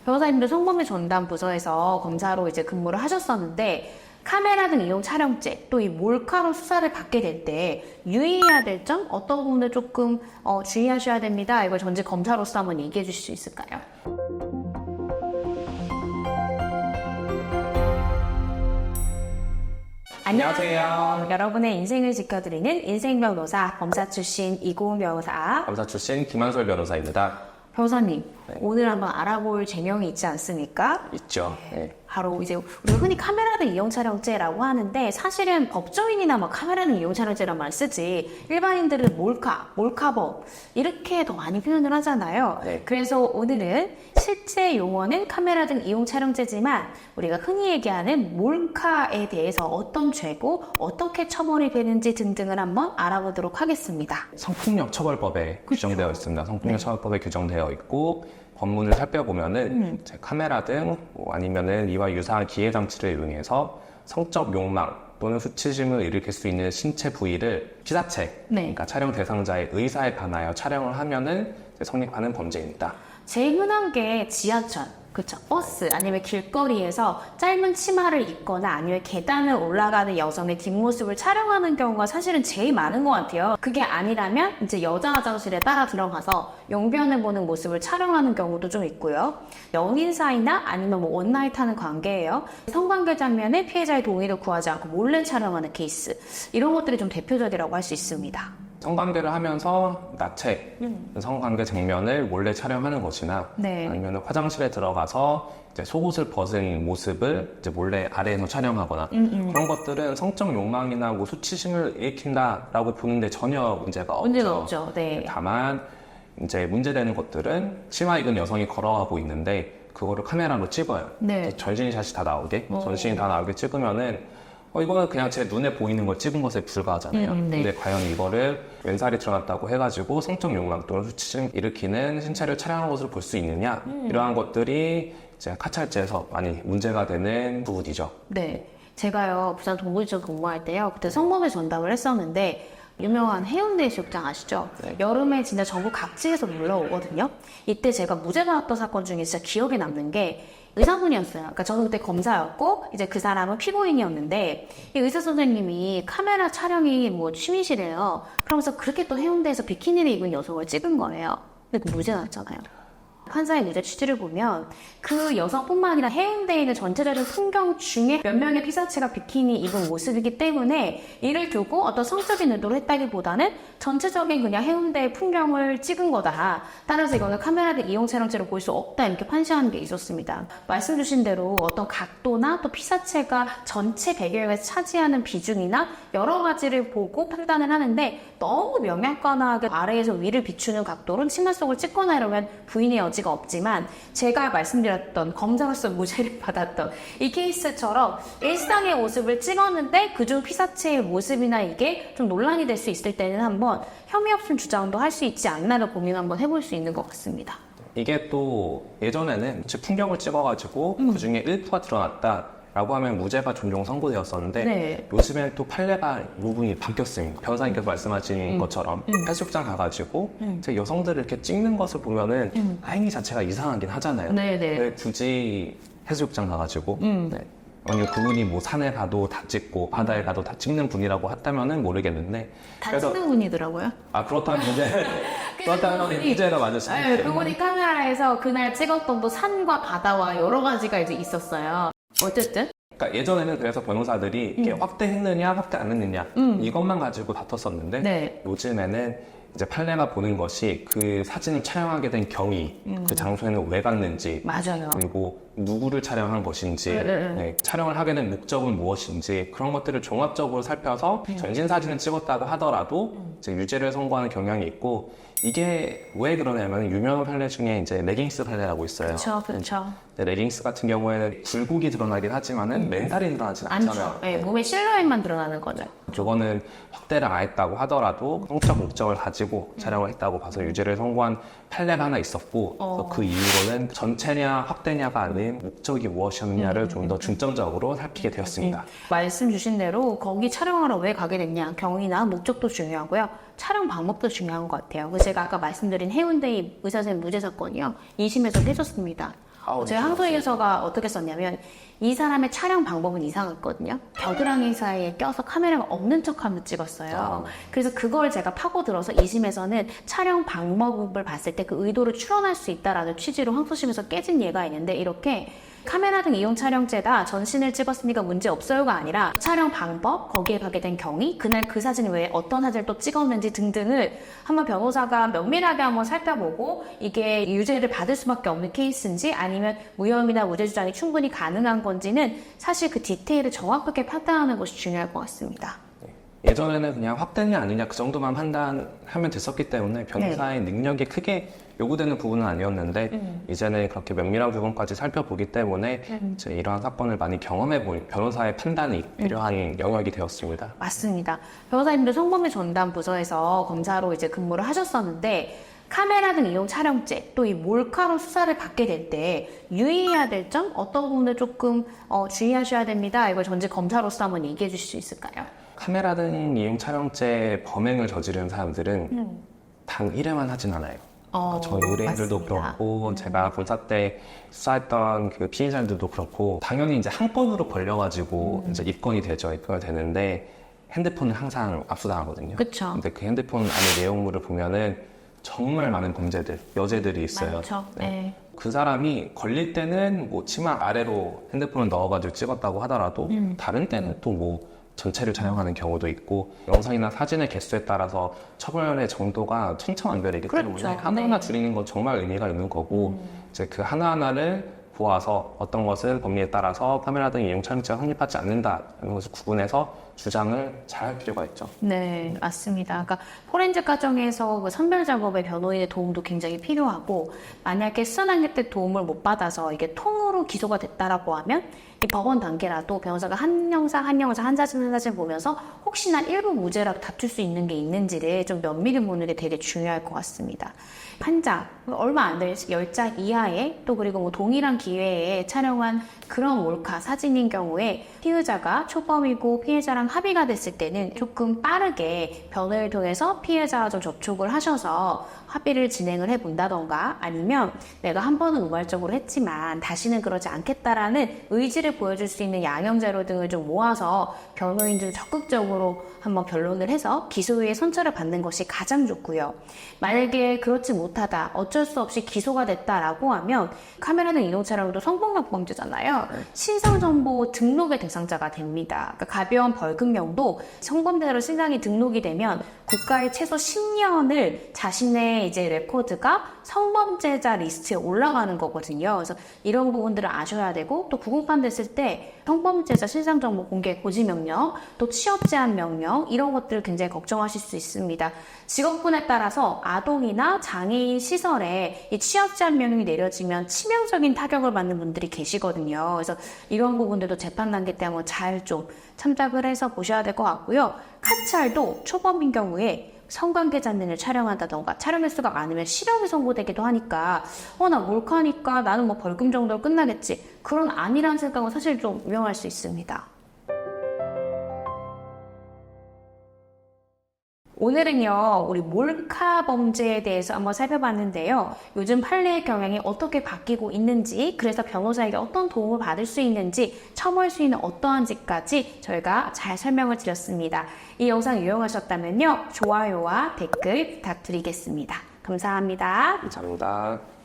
변호사님도 성범죄 전담 부서에서 검사로 이제 근무를 하셨었는데 카메라 등 이용 촬영죄 또 이 몰카로 수사를 받게 될 때 유의해야 될 점 어떤 부분을 조금 주의하셔야 됩니다. 이걸 전직 검사로서 한번 얘기해 주실 수 있을까요? 안녕하세요. 여러분의 인생을 지켜드리는 인생변호사 검사 출신 이고은 변호사 검사 출신 김한솔 변호사입니다. 변호사님, 오늘 한번 알아볼 제명이 있지 않습니까? 있죠. 네. 바로 이제 우리가 흔히 카메라 등 이용 촬영죄라고 하는데 사실은 법조인이나 뭐 카메라 등 이용 촬영죄란 말 쓰지 일반인들은 몰카법 이렇게 더 많이 표현을 하잖아요. 네. 그래서 오늘은 실제 용어는 카메라 등 이용 촬영죄지만 우리가 흔히 얘기하는 몰카에 대해서 어떤 죄고 어떻게 처벌이 되는지 등등을 한번 알아보도록 하겠습니다. 성폭력 처벌법에 규정되어 있습니다. 성폭력 처벌법에 규정되어 있고 법문을 살펴보면은 카메라 등 아니면은 이와 유사한 기계 장치를 이용해서 성적 욕망 또는 수치심을 일으킬 수 있는 신체 부위를 피사체, 그러니까 촬영 대상자의 의사에 반하여 촬영을 하면은 성립하는 범죄입니다. 제일 흔한 게 지하철, 그쵸? 버스 아니면 길거리에서 짧은 치마를 입거나 아니면 계단을 올라가는 여성의 뒷모습을 촬영하는 경우가 사실은 제일 많은 것 같아요. 그게 아니라면 이제 여자 화장실에 따라 들어가서 용변을 보는 모습을 촬영하는 경우도 좀 있고요. 연인 사이나 아니면 뭐 원나잇 하는 관계예요. 성관계 장면에 피해자의 동의를 구하지 않고 몰래 촬영하는 케이스. 이런 것들이 좀 대표적이라고 할 수 있습니다. 성관계를 하면서 나체, 성관계 장면을 몰래 촬영하는 것이나 아니면 화장실에 들어가서 이제 속옷을 벗은 모습을 이제 몰래 아래에서 촬영하거나 그런 것들은 성적 욕망이나 뭐 수치심을 일으킨다라고 보는데 전혀 문제가 없죠. 네. 다만 이제 문제되는 것들은 치마 입은 여성이 걸어가고 있는데 그거를 카메라로 찍어요. 전신샷이 다 나오게, 전신이 다 나오게 찍으면은 이거는 그냥 제 눈에 보이는 걸 찍은 것에 불과하잖아요. 근데 과연 이거를 왼살이 드러났다고 해가지고 성적 욕망 또는 수치심 일으키는 신체를 촬영한 것으로 볼 수 있느냐? 이러한 것들이 이제 카찰죄에서 많이 문제가 되는 부분이죠. 네. 제가요, 부산 동부지청 근무할 때요, 그때 성범죄 전담을 했었는데, 유명한 해운대 해수욕장 아시죠? 여름에 진짜 전국 각지에서 놀러 오거든요. 이때 제가 무죄 받았던 사건 중에 진짜 기억에 남는 게 의사분이었어요. 그러니까 저는 그때 검사였고 이제 그 사람은 피고인이었는데 이 의사 선생님이 카메라 촬영이 뭐 취미시래요. 그러면서 그렇게 또 해운대에서 비키니를 입은 여성을 찍은 거예요. 근데 그 무죄 났잖아요. 판사의 무죄 취지를 보면 그 여성뿐만 아니라 해운대에 있는 전체적인 풍경 중에 몇 명의 피사체가 비키니 입은 모습이기 때문에 이를 두고 어떤 성적인 의도를 했다기보다는 전체적인 그냥 해운대의 풍경을 찍은 거다. 따라서 이거는 카메라 등 이용 촬영죄로 볼 수 없다 이렇게 판시하는 게 있었습니다. 말씀 주신 대로 어떤 각도나 또 피사체가 전체 배경에서 차지하는 비중이나 여러 가지를 보고 판단을 하는데 너무 명약관하게 아래에서 위를 비추는 각도로 치마 속을 찍거나 이러면 부인의 여지가 없지만 제가 말씀드렸던 검사로서 무죄를 받았던 이 케이스처럼 일상의 모습을 찍었는데 그중 피사체의 모습이나 이게 좀 논란이 될 수 있을 때는 한번 혐의 없음 주장도 할 수 있지 않나를 고민 한번 해볼 수 있는 것 같습니다. 이게 또 예전에는 풍경을 찍어가지고 그 중에 일부가 드러났다 라고 하면 무죄가 종종 선고되었었는데 요즘엔 또 판례가 부분이 바뀌었습니다. 변호사님께서 말씀하신 것처럼 해수욕장 가가지고 제 여성들을 이렇게 찍는 것을 보면은 행위 자체가 이상하긴 하잖아요. 왜 굳이 해수욕장 가가지고 아니 그분이 뭐 산에 가도 다 찍고 바다에 가도 다 찍는 분이라고 했다면은 모르겠는데 다 찍는 분이더라고요. 그렇다면 문제가 맞으시네요. 그분이 카메라에서 그날 찍었던 또 산과 바다와 여러 가지가 이제 있었어요. 어쨌든 그러니까 예전에는 그래서 변호사들이 이렇게 확대했느냐 확대 안 했느냐 이것만 가지고 다퉜었는데 요즘에는 이제 판례가 보는 것이 그 사진을 촬영하게 된 경위, 그 장소에는 왜 갔는지, 그리고 누구를 촬영한 것인지, 촬영을 하게 된 목적은 무엇인지 그런 것들을 종합적으로 살펴서 전신 사진을 찍었다고 하더라도 이제 유죄를 선고하는 경향이 있고 이게 왜 그러냐면 유명한 판례 중에 이제 레깅스 판례라고 있어요. 그렇죠. 레깅스 같은 경우에는 굴곡이 드러나긴 하지만은 맨살이 드러나진 않잖아요. 몸의 실루엣만 드러나는 거죠. 그거는 확대를 안 했다고 하더라도 성적 목적을 가지고 촬영을 했다고 봐서 유죄를 선고한 판례가 하나 있었고 그래서 그 이후로는 전체냐 확대냐가 아닌 목적이 무엇이었느냐를 좀 더 중점적으로 살피게 되었습니다. 말씀 주신 대로 거기 촬영하러 왜 가게 됐냐 경위나 목적도 중요하고요. 촬영 방법도 중요한 것 같아요. 제가 아까 말씀드린 해운대 의사 선생님 무죄 사건이요. 2심에서 깨졌습니다. 저희 항소이에서가 어떻게 썼냐면 이 사람의 촬영 방법은 이상했거든요. 겨드랑이 사이에 껴서 카메라가 없는 척하면서 찍었어요. 그래서 그걸 제가 파고들어서 2심에서는 촬영 방법을 봤을 때 그 의도를 추론할 수 있다라는 취지로 항소심에서 깨진 예가 있는데, 이렇게 카메라 등 이용 촬영죄다, 전신을 찍었으니까 문제 없어요가 아니라 촬영 방법, 거기에 발견된 경위, 그날 그 사진 외에 어떤 사진을 또 찍었는지 등등을 한번 변호사가 면밀하게 한번 살펴보고 이게 유죄를 받을 수밖에 없는 케이스인지 아니면 무혐의나 무죄 주장이 충분히 가능한 건지는 사실 그 디테일을 정확하게 판단하는 것이 중요할 것 같습니다. 예전에는 그냥 확대냐 아니냐 그 정도만 판단하면 됐었기 때문에 변호사의 능력이 크게 요구되는 부분은 아니었는데 이제는 그렇게 면밀한 부분까지 살펴보기 때문에 이제 이러한 사건을 많이 경험해본 변호사의 판단이 필요한 영역이 되었습니다. 맞습니다. 변호사님도 성범죄 전담 부서에서 검사로 이제 근무를 하셨었는데, 카메라 등 이용 촬영죄, 또 이 몰카로 수사를 받게 될 때 유의해야 될 점, 어떤 부분을 조금 주의하셔야 됩니다. 이걸 전직 검사로서 한번 얘기해 주실 수 있을까요? 카메라 등 이용 촬영죄 범행을 저지른 사람들은 단 1회만 하진 않아요. 저희 의뢰인들도 그렇고 제가 본사 때 수사했던 그 피해자들도 그렇고 당연히 이제 한 건으로 걸려가지고 이제 입건이 되죠. 입건이 되는데 핸드폰을 항상 압수당하거든요. 그쵸. 근데 그 핸드폰 안에 내용물을 보면은 정말 많은 범죄들, 여죄들이 있어요. 많죠. 네. 그 사람이 걸릴 때는 뭐 치마 아래로 핸드폰을 넣어가지고 찍었다고 하더라도 다른 때는 또 뭐 전체를 촬영하는 경우도 있고, 영상이나 사진의 개수에 따라서 처벌의 정도가 천차만별이기 때문에 하나하나 줄이는 건 정말 의미가 있는 거고, 이제 그 하나하나를 보아서 어떤 것은 법리에 따라서 카메라 등 이용 촬영죄가 성립하지 않는다는 것을 구분해서 주장을 잘 할 필요가 있죠. 네, 맞습니다. 그러니까 포렌즈 과정에서 그 선별 작업에 변호인의 도움도 굉장히 필요하고, 만약에 수사 단계 때 도움을 못 받아서 이게 통으로 기소가 됐다라고 하면 이 법원 단계라도 변호사가 한 영상 한 사진 보면서 혹시나 일부 무죄라도 다툴 수 있는 게 있는지를 좀 면밀히 보는 게 되게 중요할 것 같습니다. 한 장, 얼마 안 될 10장 이하에, 또 그리고 뭐 동일한 기회에 촬영한 그런 몰카 사진인 경우에 피의자가 초범이고 피해자랑 합의가 됐을 때는 조금 빠르게 변호를 통해서 피해자와 좀 접촉을 하셔서 합의를 진행을 해본다던가, 아니면 내가 한 번은 우발적으로 했지만 다시는 그러지 않겠다라는 의지를 보여줄 수 있는 양형 자료 등을 좀 모아서 변호인 좀 적극적으로 한번 변론을 해서 기소유예 선처를 받는 것이 가장 좋고요. 만약에 그렇지 못하다, 어쩔 수 없이 기소가 됐다라고 하면 카메라 등 이용 촬영도 성폭력 범죄잖아요. 신상정보 등록의 대상자가 됩니다. 그러니까 가벼운 벌금형도 성범죄로 신상이 등록이 되면 국가의 최소 10년을 자신의 이제 레코드가 성범죄자 리스트에 올라가는 거거든요. 그래서 이런 부분들을 아셔야 되고, 또 구공판 됐을 때 성범죄자 신상정보 공개 고지 명령, 또 취업 제한 명령, 이런 것들을 굉장히 걱정하실 수 있습니다. 직업군에 따라서 아동이나 장애인 시설에 이 취업 제한 명령이 내려지면 치명적인 타격을 받는 분들이 계시거든요. 그래서 이런 부분들도 재판 단계 때 한번 잘 좀 참작을 해서 보셔야 될 것 같고요. 카찰도 초범인 경우에 성관계자들을 촬영한다던가 촬영 횟수가 많으면 실형이 선고되기도 하니까 나 몰카니까 나는 뭐 벌금 정도로 끝나겠지, 그런 아니라는 생각은 사실 좀 위험할 수 있습니다. 오늘은요, 우리 몰카 범죄에 대해서 한번 살펴봤는데요. 요즘 판례의 경향이 어떻게 바뀌고 있는지, 그래서 변호사에게 어떤 도움을 받을 수 있는지, 첨부할 수 있는 어떠한지까지 저희가 잘 설명을 드렸습니다. 이 영상 유용하셨다면요, 좋아요와 댓글 부탁드리겠습니다. 감사합니다. 감사합니다.